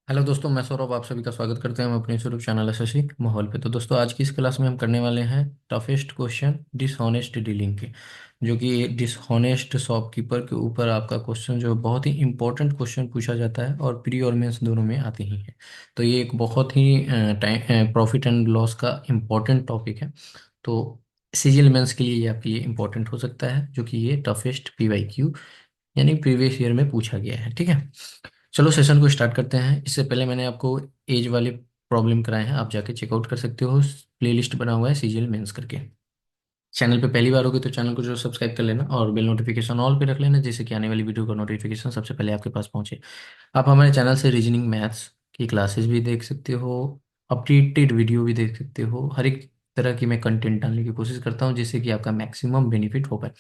Hello दोस्तों, मैं सौरभ आप सभी का स्वागत करते हैं हम अपने यूट्यूब चैनल एसएससी माहौल पे। तो दोस्तों, आज की इस क्लास में हम करने वाले हैं टफेस्ट क्वेश्चन डिसऑनेस्ट डीलिंग के, जो कि डिसऑनेस्ट शॉपकीपर के ऊपर आपका क्वेश्चन जो बहुत ही इंपॉर्टेंट क्वेश्चन पूछा जाता है और प्री और मेंस दोनों में आते ही हैं। तो ये एक बहुत ही टाइम प्रॉफिट एंड लॉस का इम्पोर्टेंट टॉपिक है। तो सीजीएल मेंस के लिए ये आपके लिए इम्पोर्टेंट हो सकता है, जो कि ये टफेस्ट पीवाईक्यू यानी प्रीवियस ईयर में पूछा गया है। ठीक है, चलो सेशन को स्टार्ट करते हैं। इससे पहले मैंने आपको एज वाले प्रॉब्लम कराए हैं, आप जाके चेकआउट कर सकते हो। प्लेलिस्ट बना हुआ है सीजीएल मेंस करके। चैनल पे पहली बार होगी तो चैनल को जो सब्सक्राइब कर लेना और बेल नोटिफिकेशन ऑल पे रख लेना, जिससे कि आने वाली वीडियो का नोटिफिकेशन सबसे पहले आपके पास पहुंचे। आप हमारे चैनल से रीजनिंग मैथ्स की क्लासेस भी देख सकते हो, अपडेटेड वीडियो भी देख सकते हो। हर एक तरह की मैं कंटेंट डालने की कोशिश करता हूँ, जिससे कि आपका मैक्सिमम बेनिफिट हो पाए।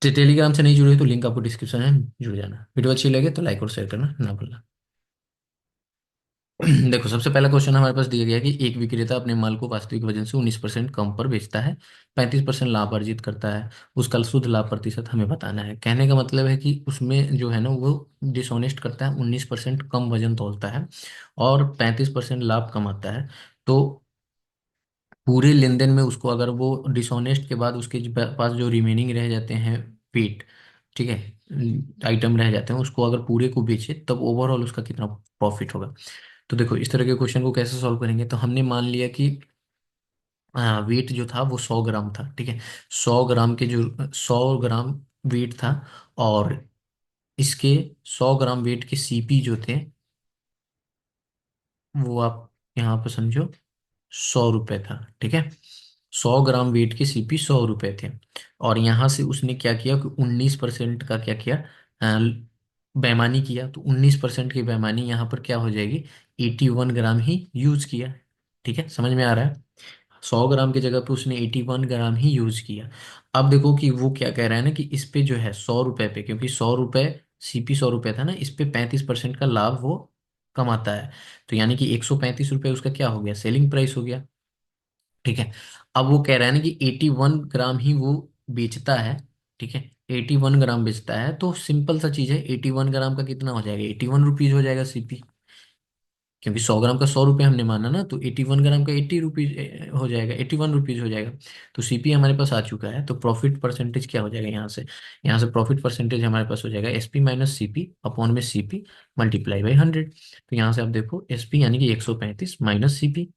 टेलीग्राम से नहीं जुड़े तो लिंक आपको डिस्क्रिप्शन में जुड़ जाना। वीडियो अच्छी लगे तो लाइक और शेयर करना ना भूलना। देखो, सबसे पहला क्वेश्चन हमारे पास दिया गया है कि एक विक्रेता अपने माल को वास्तविक वजन से 19% कम पर बेचता है, 35% लाभ अर्जित करता है। उसका शुद्ध लाभ प्रतिशत हमें बताना है। कहने का मतलब है कि उसमें जो है ना वो डिसऑनेस्ट करता है, 19% कम वजन तोलता है और 35% लाभ कमाता है। तो पूरे लेन देन में उसको अगर वो डिसऑनेस्ट के बाद उसके पास जो रिमेनिंग रह जाते हैं वेट, ठीक है, आइटम रह जाते हैं, उसको अगर पूरे को बेचे तब ओवरऑल उसका कितना प्रॉफिट होगा। तो देखो, इस तरह के क्वेश्चन को कैसे सॉल्व करेंगे। तो हमने मान लिया कि वेट जो था वो 100 ग्राम था। ठीक है, 100 ग्राम के जो 100 ग्राम वेट था, और इसके 100 ग्राम वेट के सीपी जो थे वो आप यहाँ पर समझो 100 रुपए था। ठीक है, 100 ग्राम वेट के सीपी 100 रुपए थे। और यहाँ से उसने क्या किया कि 19% का क्या किया, अ, बेईमानी किया। तो 19% की बेईमानी यहाँ पर क्या हो जाएगी, 81 ग्राम ही यूज किया। ठीक है, समझ में आ रहा है। 100 ग्राम की जगह पे उसने 81 ग्राम ही यूज किया। अब देखो कि वो क्या कह रहा है ना कि इस पे जो है 100 रुपए पे, क्योंकि 100 रुपए सीपी 100 रुपए था ना, इस पे 35% का लाभ वो कमाता है। तो यानी कि 135 रुपये उसका क्या हो गया, सेलिंग प्राइस हो गया। ठीक है, अब वो कह रहा है ना कि 81 ग्राम ही वो बेचता है। ठीक है, 81 ग्राम बेचता है, तो सिंपल सा चीज है, 81 ग्राम का कितना हो जाएगा, 81 रुपीज हो जाएगा सीपी। क्योंकि 100 ग्राम का 100 रुपये हमने माना ना, तो 81 ग्राम का 80 रुपीज हो जाएगा, 81 रुपीज हो जाएगा। तो सीपी हमारे पास आ चुका है। तो प्रॉफिट परसेंटेज क्या हो जाएगा यहाँ से प्रॉफिट परसेंटेज हमारे पास हो जाएगा एसपी माइनस सीपी अपॉन में सीपी मल्टीप्लाई बाई 100। तो यहाँ से आप देखो एसपी यानी कि 135 माइनस सीपी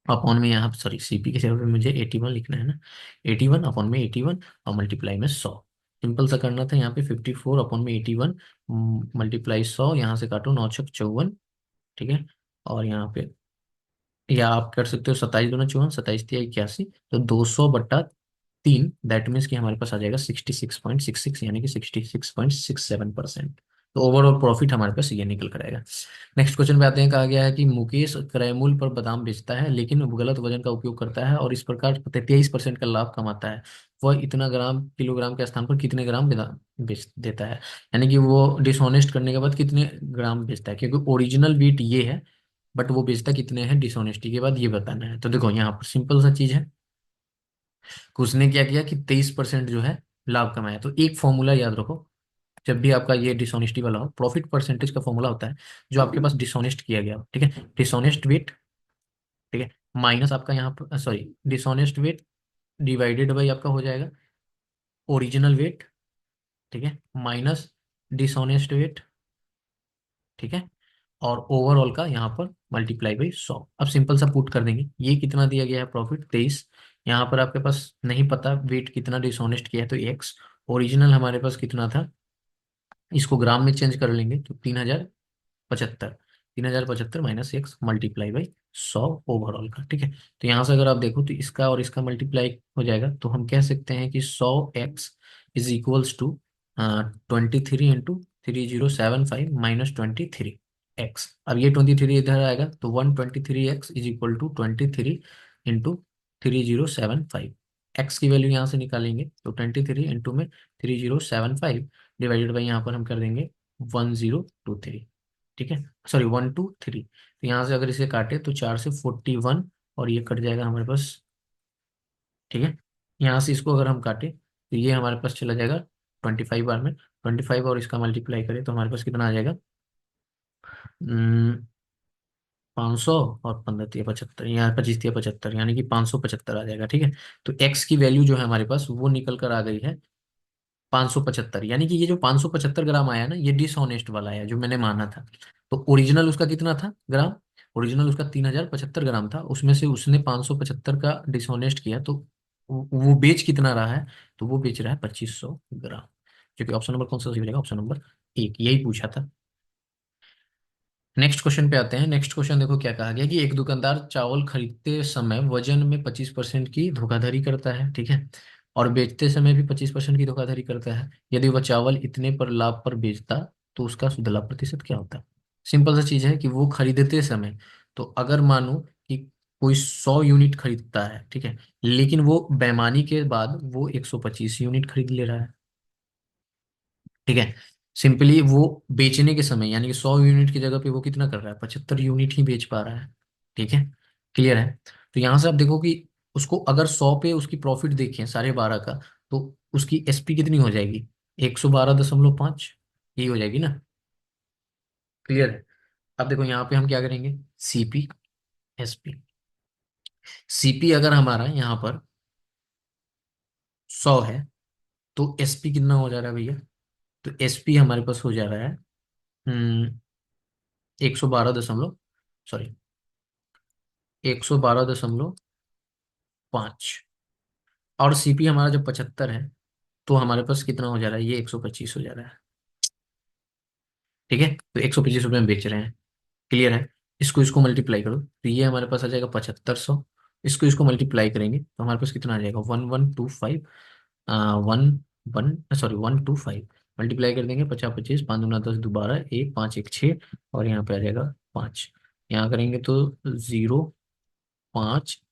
अपॉन में, यहाँ सॉरी सीपी की जगह पे मुझे 81 लिखना है ना, 81 अपॉन में 81 और मल्टीप्लाई में 100। सिंपल सा करना था। यहाँ पे 54 अपॉन में 81 मल्टीप्लाई 100, यहाँ से काटो 9 छक 54। ठीक है, और यहाँ पे या आप कर सकते हो 27 दूना 54, 27 तिया 81, तो 200/3, दैट मीन्स कि हमारे पास आ जाएगा 66.66, यानी कि 66.67%। तो ओवरऑल प्रॉफिट हमारे पास ये निकल कर आएगा। नेक्स्ट क्वेश्चन पे आते हैं। कहा गया है कि मुकेश क्रय मूल्य पर बादाम बेचता है, लेकिन वो गलत वजन का उपयोग करता है और इस प्रकार 23% का लाभ कमाता है। वह इतना ग्राम किलोग्राम के स्थान पर कितने ग्राम बादाम बेच देता है। यानी कि वो डिसऑनेस्ट करने के बाद कितने ग्राम बेचता है, क्योंकि ओरिजिनल वेट ये है, बट वो बेचता कितने हैं डिसऑनेस्टी के बाद, ये बताना है। तो देखो, यहाँ पर सिंपल सा चीज है कि उसने क्या किया कि 23% जो है लाभ कमाया। तो एक फॉर्मूला याद रखो, जब भी आपका ये डिसऑनेस्टी वाला हो, प्रॉफिट परसेंटेज का फॉर्मूला होता है जो आपके पास डिसऑनेस्ट किया गया हो। ठीक है, डिसऑनेस्ट वेट, ठीक है, माइनस आपका यहाँ पर sorry dishonest weight divided by आपका हो जाएगा ओरिजिनल वेट। ठीक है, माइनस डिसऑनेस्ट वेट। ठीक है, और ओवरऑल का यहाँ पर मल्टीप्लाई बाई 100। अब सिंपल सा पुट कर देंगे, ये कितना दिया गया है प्रॉफिट 23। यहाँ पर आपके पास नहीं पता वेट कितना डिसऑनेस्ट किया है, तो एक्स। ओरिजिनल हमारे पास कितना था, इसको ग्राम में चेंज कर लेंगे तो 3075। 3075 minus x multiply by 100 overall का। ठीक है, तो यहाँ से अगर आप देखो तो इसका और इसका मल्टीप्लाई हो जाएगा, तो हम कह सकते हैं कि 100x is equals to 23 into 3075 minus 23x। अब ये 23 इधर आएगा तो 123x is equal to 23 into 3075। X की वैल्यू यहाँ से निकालेंगे तो 23 इंटू में 3075 डिवाइडेड बाई यहाँ पर हम कर देंगे 1023। ठीक है, सॉरी 123। तो यहाँ से अगर इसे काटे तो 4 से 41 और ये कट जाएगा हमारे पास। ठीक है, यहाँ से इसको अगर हम काटे तो ये हमारे पास चला जाएगा 25 बार में, 25 और इसका मल्टीप्लाई करें तो हमारे पास कितना आ जाएगा 500 और 15 × 75, यहाँ 25 × 75, यानी कि 575 आ जाएगा, ठीक है। तो एक्स की वैल्यू जो है हमारे पास वो निकल कर आ गई है 575, यानी कि ये जो 575 ग्राम आया ना, ये डिसऑनेस्ट वाला आया जो मैंने माना था। तो ओरिजिनल उसका कितना था ग्राम? ओरिजिनल उसका 3075 ग्राम था, उसमें से उसने 575 का डिसऑनेस्ट किया, तो वो बेच कितना रहा है? तो वो बेच रहा है 2500 ग्राम, जो कि ऑप्शन नंबर कौन सा सही हो जाएगा? ऑप्शन नंबर एक, यही पूछा था। नेक्स्ट क्वेश्चन पे आते हैं। नेक्स्ट क्वेश्चन देखो क्या कहा गया कि एक दुकानदार चावल खरीदते समय वजन में 25% की धोखाधड़ी करता है, ठीक है, और बेचते समय भी 25% की धोखाधड़ी करता है। यदि वह चावल इतने पर लाभ पर बेचता तो उसका शुद्ध लाभ प्रतिशत क्या होता? सिंपल सा चीज है कि वो खरीदते समय, तो अगर मानो कि कोई 100 यूनिट खरीदता है, ठीक है, लेकिन वो बेईमानी के बाद वो 125 यूनिट खरीद ले रहा है, ठीक है। सिंपली वो बेचने के समय यानी कि 100 यूनिट की जगह पे वो कितना कर रहा है? 75 यूनिट ही बेच पा रहा है, ठीक है। क्लियर है? तो यहां से आप देखो कि उसको अगर 100 पे उसकी प्रॉफिट देखें 12.5 का, तो उसकी एसपी कितनी हो जाएगी? 112.5, यही हो जाएगी ना। क्लियर है? अब देखो यहाँ पे हम क्या करेंगे, सीपी एसपी। सीपी अगर हमारा यहाँ पर 100 है, तो एसपी कितना हो जा रहा है भैया? तो एसपी हमारे पास हो जा रहा है 112 दशमलव, सॉरी, 112.5, और सीपी हमारा जब 75 है, तो हमारे पास कितना हो जा रहा है? ये 125 हो जा रहा है, ठीक है। तो 125 रुपये में बेच रहे हैं। क्लियर है? इसको इसको मल्टीप्लाई करो तो ये हमारे पास आ जाएगा 7500। इसको इसको मल्टीप्लाई करेंगे तो हमारे पास कितना आ जाएगा? 1125, 1 1, सॉरी 125, मल्टीप्लाई कर देंगे, 50 25, 5 दूना 10, दोबारा एक, 5 1 6, और यहाँ पे आ जाएगा 5। यहाँ करेंगे तो 0 5,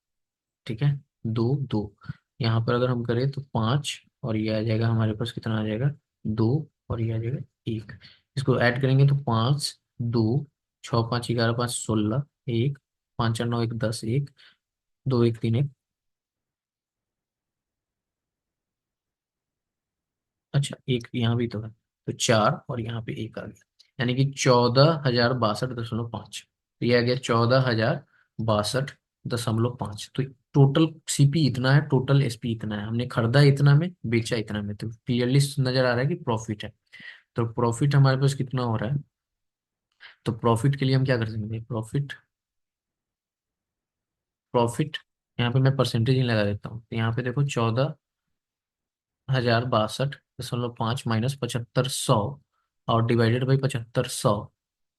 ठीक है, 2 2। यहाँ पर अगर हम करें तो 5, और ये आ जाएगा हमारे पास कितना आ जाएगा? 2, और ये आ जाएगा 1। इसको ऐड करेंगे तो 5 2 6 5 11 5 16, 1 5 4 9 1 10, 1 2 1 3 1। अच्छा, एक यहाँ भी तो है, तो 4, और यहाँ पे 1 आ गया, यानी कि 14,062.5। तो ये आ गया 14,062.5। तो टोटल सीपी इतना है, टोटल एसपी इतना है, हमने खरीदा इतना में, बेचा इतना में, तो क्लियरली नजर आ रहा है कि प्रॉफिट है। तो प्रॉफिट हमारे पास कितना हो रहा है? तो प्रॉफिट के लिए हम क्या कर सकते हैं? प्रॉफिट, प्रॉफिट, यहाँ पे मैं परसेंटेज ही लगा देता हूँ, तो यहाँ पे देखो 14,062.5 माइनस 7500, और डिवाइडेड बाई 7500,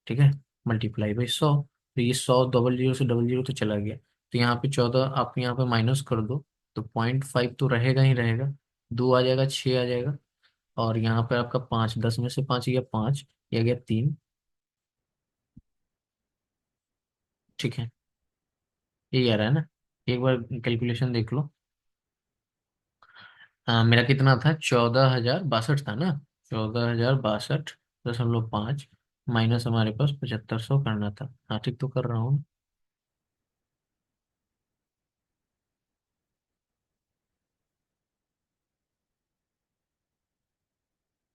ठीक है, मल्टीप्लाई बाई 100। तो ये 100 डबल जीरो से डबल जीरो तो चला गया, तो यहाँ पे 14 आप यहाँ पे माइनस कर दो, तो 0.5 तो रहेगा ही रहेगा, 2 आ जाएगा, 6 आ जाएगा, और यहाँ पे आपका 5, 10 में से 5 गया 5, ये गया 3, ठीक है। ये आ रहा है ना? एक बार कैलकुलेशन देख लो। मेरा कितना था? 14,062 था ना? 14,062.5 माइनस हमारे पास 7500 करना था। हाँ, ठीक तो कर रहा हूँ।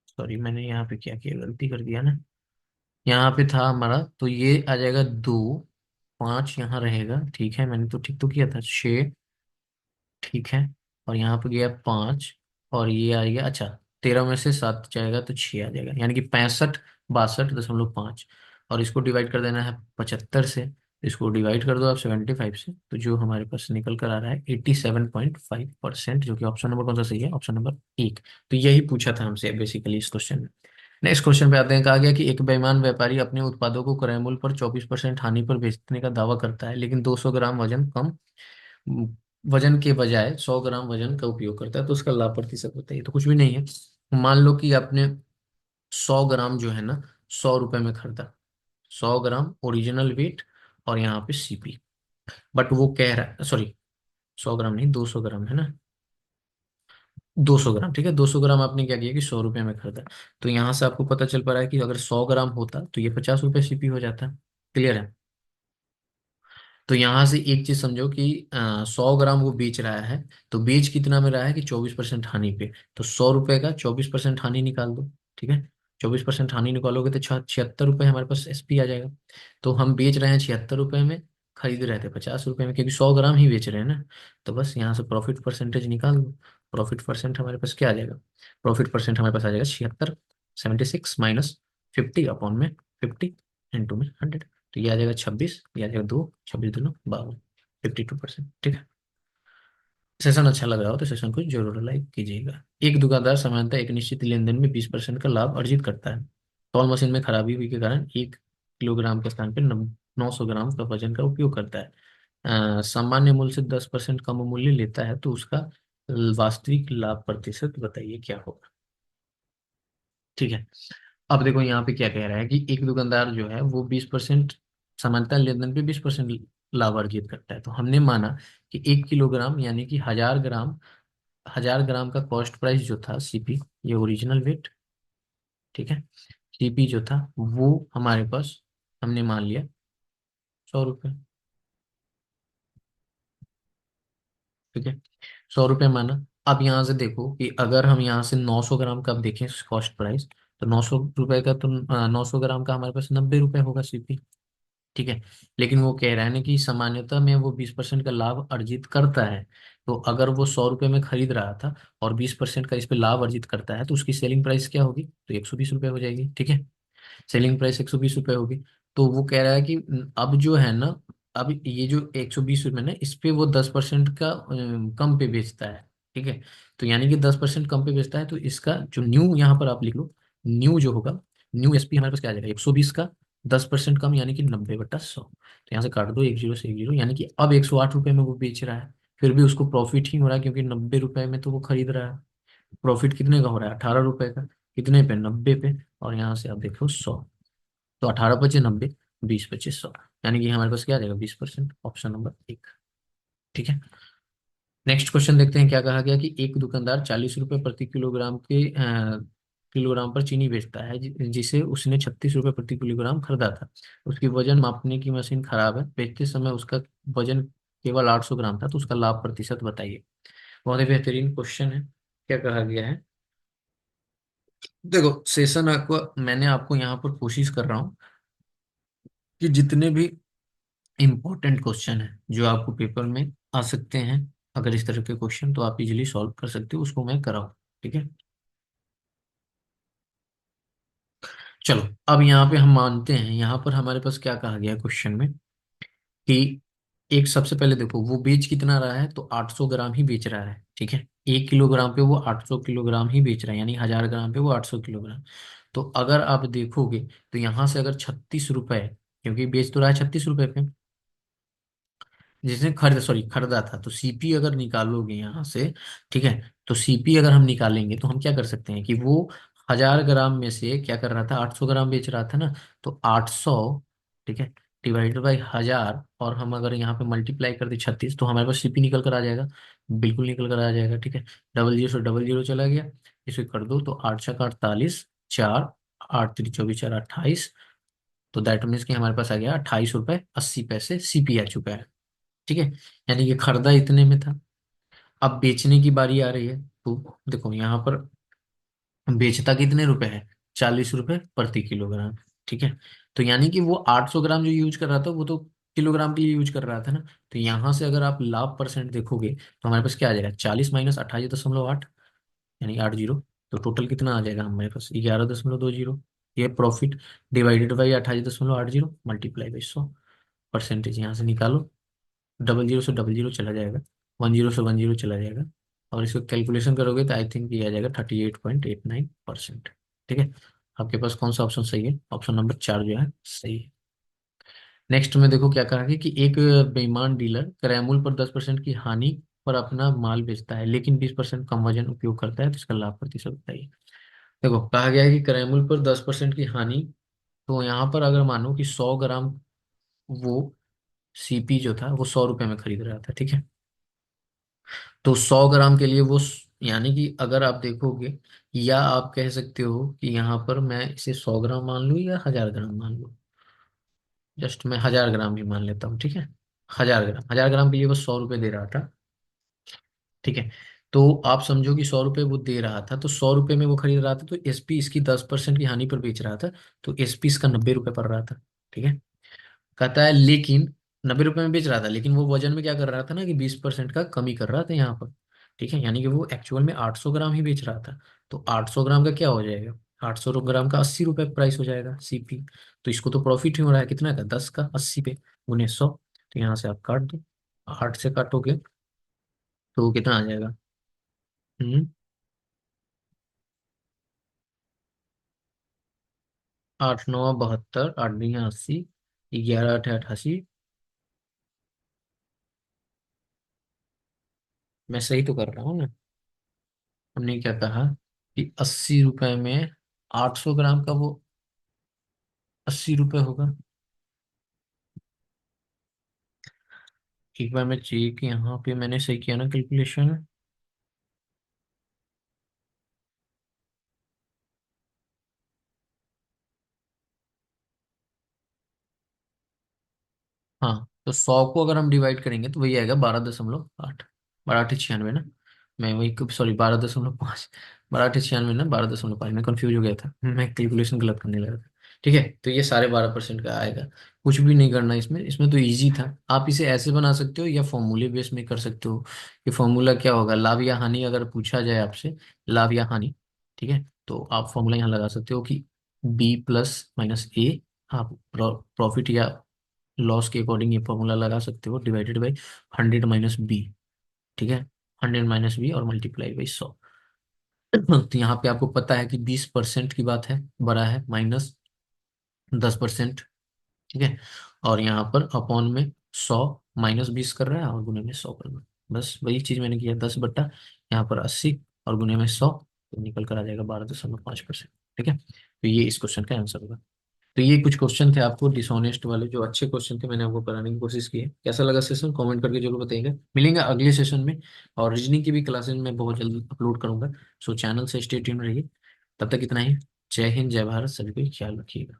सॉरी, मैंने यहाँ पे क्या किया, गलती कर दिया ना। यहाँ पे था हमारा, तो ये आ जाएगा 2, 5 यहाँ रहेगा, ठीक है, मैंने तो ठीक तो किया था, 6, ठीक है, और यहाँ पे गया 5, और ये आ गया, अच्छा, 13 में से 7 जाएगा तो 6 आ जाएगा, यानी कि 65,62.5। और इसको डिवाइड कर देना है 75 से, तो इसको डिवाइड कर दो आप 75 से, तो जो हमारे पास निकल कर आ रहा है 87.5%, जो कि ऑप्शन नंबर कौन सा सही है? ऑप्शन नंबर एक। तो यही पूछा था हमसे बेसिकली इस क्वेश्चन में। नेक्स्ट क्वेश्चन पे आते हैं। कहा गया कि एक बेईमान व्यापारी अपने उत्पादों को क्रय मूल्य पर 24% हानि पर बेचने का दावा करता है, लेकिन 200 ग्राम वजन कम, वजन के बजाय 100 ग्राम वजन का उपयोग करता है, तो उसका लाभ प्रतिशत बताइए। तो कुछ भी नहीं है, मान लो कि आपने 100 ग्राम जो है ना, 100 रुपए में खरीदा, 100 ग्राम ओरिजिनल वेट, और यहाँ पे सीपी, बट वो कह रहा है, सॉरी, 100 ग्राम नहीं, 200 ग्राम है ना, 200 ग्राम, ठीक है, 200 ग्राम आपने क्या किया कि 100 रुपये में खरीदा। तो यहाँ से आपको पता चल पा रहा है कि अगर 100 ग्राम होता तो ये 50 रुपये सीपी हो जाता। क्लियर है? तो यहाँ से एक चीज समझो कि 100 ग्राम वो बेच रहा है, तो बेच कितना में रहा है कि 24% हानि पे, तो 100 रुपए का 24% हानि निकाल दो, ठीक है। 24% हानि निकालोगे तो 76 रुपये हमारे पास एसपी आ जाएगा। तो हम बेच रहे हैं 76 रुपये में, खरीद रहे थे 50 रुपये में, क्योंकि 100 ग्राम ही बेच रहे हैं ना। तो बस यहाँ से प्रॉफिट परसेंटेज निकाल दो। प्रॉफिट परसेंट हमारे पास क्या आ जाएगा? प्रॉफिट परसेंट हमारे पास आ जाएगा 76, 76 माइनस 50 अपॉन में 50 इंटू में 100। तो ये आ जाएगा 26, ये आ जाएगा 2, 26 दूना 52, 52%। ठीक है। सेशन अच्छा लग रहा हो तो सेशन को जरूर लाइक कीजिएगा। एक दुकानदार सामान्यतः एक निश्चित लेन देन में 20% का लाभ अर्जित करता है। तौल मशीन में खराबी हुई के कारण 1 किलोग्राम के स्थान पर 900 ग्राम का वजन का उपयोग करता है। सामान्य मूल्य से 10% कम मूल्य लेता है, तो उसका वास्तविक लाभ प्रतिशत बताइए क्या होगा। ठीक है। अब देखो यहाँ पे क्या कह रहा है कि एक दुकानदार जो है वो 20%, सामान्यतः लेन देन पे 20% लाभ अर्जित करता है। तो हमने माना कि 1 किलोग्राम यानी कि 1000 ग्राम, 1000 ग्राम का कॉस्ट प्राइस जो था सीपी, ये ओरिजिनल वेट, ठीक है, सीपी जो था वो हमारे पास हमने मान लिया 100 रुपये। ठीक है, 100 रुपये माना। अब यहाँ से देखो कि अगर हम यहाँ से 900 ग्राम का अब देखें कॉस्ट प्राइस, तो 900 रुपये का, तो 900 ग्राम का हमारे पास 90 रुपये होगा सीपी। ठीक है। लेकिन वो कह रहा है ना कि सामान्यतः में वो 20% का लाभ अर्जित करता है। तो अगर वो 100 रुपये में खरीद रहा था और 20% का इस पे लाभ अर्जित करता है, तो उसकी सेलिंग प्राइस क्या होगी? तो 120 रुपये हो जाएगी। ठीक है, सेलिंग प्राइस 120 रुपये होगी। तो वो कह रहा है कि अब जो है ना, अब ये जो 120 रुपये ना, इस पे वो 10% का कम पे बेचता है। ठीक है। तो यानी कि 10% कम पे बेचता है, तो इसका जो न्यू यहाँ पर आप लिख लो, न्यू जो होगा, न्यू एसपी हमारे पास क्या आ जाएगा? 120 का 10% कम यानी कि 90/100। तो यहाँ से काट दो, 1 जीरो से 1 जीरो, यानी कि अब 108 रुपये में वो बेच रहा है। फिर भी उसको प्रॉफिट ही हो रहा है, क्योंकि 90 रुपये में तो वो खरीद रहा है। प्रॉफिट कितने का हो रहा है? 18 रुपये का। कितने पे? 90 पे। और यहाँ से आप देखो 100। तो 18 × 90, 20 × 100, यानी कि हमारे पास क्या आ जाएगा? 20%, ऑप्शन नंबर एक। ठीक है। नेक्स्ट क्वेश्चन देखते हैं क्या कहा गया कि एक दुकानदार 40 रुपये प्रति किलोग्राम के किलोग्राम पर चीनी बेचता है, जिसे उसने 36 रुपये प्रति किलोग्राम खरीदा था। उसकी वजन मापने की मशीन खराब है, बेचते समय उसका वजन केवल 800 ग्राम था, तो उसका लाभ प्रतिशत बताइए। बहुत ही बेहतरीन क्वेश्चन है। क्या कहा गया है? देखो सेशन आपको, मैंने आपको यहाँ पर कोशिश कर रहा हूँ कि जितने भी इम्पोर्टेंट क्वेश्चन है जो आपको पेपर में आ सकते हैं, अगर इस तरह के क्वेश्चन, तो आप इजीली सॉल्व कर सकते हो, उसको मैं कराऊँ। ठीक है। चलो, अब यहाँ पे हम मानते हैं, यहाँ पर हमारे पास क्या कहा गया क्वेश्चन में कि एक, सबसे पहले देखो वो बेच कितना रहा है, तो 800 ग्राम ही बेच रहा है। ठीक है, 1 किलोग्राम पे वो 800 किलोग्राम ही बेच रहा है, यानी 1000 ग्राम पे वो 800 किलोग्राम। तो अगर आप देखोगे, तो यहाँ से अगर 36 रुपए, क्योंकि बेच तो रहा है 36 रुपए पे, जिसने खरीदा, सॉरी खरीदा था, तो सीपी अगर निकालोगे यहाँ से, ठीक है, तो सीपी अगर हम निकालेंगे तो हम क्या कर सकते हैं कि वो 1000 ग्राम में से क्या कर रहा था? 800 ग्राम बेच रहा था ना। तो 800, ठीक है, डिवाइडेड बाई 1000, और हम अगर यहाँ पे मल्टीप्लाई कर दे 36, तो हमारे पास सीपी निकल कर आ जाएगा। बिल्कुल निकल कर आ जाएगा। ठीक है, डबल जीरो से डबल जीरो चला गया, इसे कर दो तो 8 × 48, 4, 8 × 3 = 24, 4 28। तो दैट मीन्स कि हमारे पास आ गया 28 रुपये 80 पैसे सीपी आ चुका है। ठीक है, यानी कि खरीदा इतने में था। अब बेचने की बारी आ रही है, तो देखो यहाँ पर बेचता कितने रुपए है? 40 रुपये प्रति किलोग्राम। ठीक है, तो यानी कि वो 800 ग्राम जो यूज कर रहा था, वो तो किलोग्राम के लिए यूज कर रहा था ना। तो यहाँ से अगर आप लाभ परसेंट देखोगे, तो हमारे पास क्या आ जाएगा? 40 माइनस 28.8, यानी 80। तो टोटल कितना आ जाएगा हमारे पास? 11.20। ये profit divided by 28.80 multiply by 100, percentage यहाँ से निकालो। डबल जीरो से डबल जीरो चला जाएगा, 10 से 10 चला जाएगा, और इसको कैलकुलेशन करोगे तो आई थिंक ये आ जाएगा 38.89%। ठीक है, आपके पास कौन सा ऑप्शन सही है? ऑप्शन नंबर 4 जो है सही है। नेक्स्ट में देखो क्या कहा है कि एक बेईमान डीलर क्रय पर 10% की हानि पर अपना माल बेचता है, लेकिन 20% कम वजन उपयोग करता है, तो इसका लाभ प्रतिशत बताइए। देखो कहा गया है कि क्रय पर 10% की हानि। तो यहाँ पर अगर मानो कि 100 ग्राम वो सीपी जो था वो 100 रुपये में खरीद रहा था। ठीक है, तो 100 ग्राम के लिए वो यानी कि अगर आप देखोगे, या आप कह सकते हो कि यहाँ पर मैं इसे 100 ग्राम मान लूँ या 1000 ग्राम मान लूँ। जस्ट मैं 1000 ग्राम ही मान लेता हूँ। ठीक है, 1000 ग्राम, 1000 ग्राम के लिए वो 100 रुपये दे रहा था। ठीक है, तो आप समझो कि 100 रुपये वो दे रहा था, तो 100 रुपये में वो खरीद रहा था, तो एसपी इसकी 10% की हानि पर बेच रहा था, तो एसपी इसका 90 रुपये पड़ रहा था। ठीक है। कहता है लेकिन 90 रुपये में बेच रहा था, लेकिन वो वजन में क्या कर रहा था ना कि 20% का कमी कर रहा था यहाँ पर। ठीक है, यानी कि वो एक्चुअल में 800 ग्राम ही बेच रहा था। तो 800 ग्राम का क्या हो जाएगा, 800 ग्राम का 80 रुपये प्राइस हो जाएगा सीपी। तो इसको तो प्रॉफिट ही हो रहा है, कितना का, 10 का 80 पे गुने 100। तो यहाँ से आप काट दो, 8 से काटोगे तो कितना आ जाएगा। हम्म। 8 9 72, 8 दूनी 80, 11 8 88। मैं सही तो कर रहा हूँ ना। हमने क्या कहा कि 80 रुपए में 800 ग्राम का वो 80 रुपये होगा। एक बार मैं चेक, यहाँ पे मैंने सही किया ना कैलकुलेशन। हाँ, तो 100 को अगर हम डिवाइड करेंगे तो वही आएगा 12.8। 12 8 96 ना। मैं वही, सॉरी, 12.5। 12 8 96 ना, 12.5 में कंफ्यूज हो गया था, मैं कैलकुलेशन गलत करने लगा था। ठीक है, तो ये सारे 12% का आएगा। कुछ भी नहीं करना इसमें, इसमें तो इजी था। आप इसे ऐसे बना सकते हो या फॉर्मूले बेस में कर सकते हो। ये फॉर्मूला क्या होगा, लाभ या हानि अगर पूछा जाए आपसे, लाभ या हानि, ठीक है, तो आप फॉर्मूला यहाँ लगा सकते हो कि बी प्लस माइनस ए। आप प्रॉफिट या लॉस के अकॉर्डिंग ये फॉर्मूला लगा सकते हो, डिवाइडेड बाई 100 - बी। ठीक है, 100 - बी और मल्टीप्लाई बाई 100। तो यहाँ पे आपको पता है कि 20% की बात है, बड़ा है, माइनस 10%। ठीक है, और यहाँ पर अपॉन में 100, -20 कर रहा है और गुणे में 100 कर रहा है। बस वही चीज मैंने किया, 10 बट्टा यहाँ पर 80 और गुणे में 100, तो निकल कर आ जाएगा 12.5%। ठीक है, तो ये इस क्वेश्चन का आंसर होगा। तो ये कुछ क्वेश्चन थे आपको डिसऑनेस्ट वाले, जो अच्छे क्वेश्चन थे, मैंने आपको कराने की कोशिश की है। कैसा लगा सेशन, कमेंट करके जरूर बताइएगा। मिलेंगे अगले सेशन में, और रीजनिंग की भी क्लासेस मैं बहुत जल्दी अपलोड करूंगा। सो चैनल से स्टे ट्यून रहिए। तब तक इतना ही। जय हिंद, जय भारत, सभी को ख्याल रखिएगा।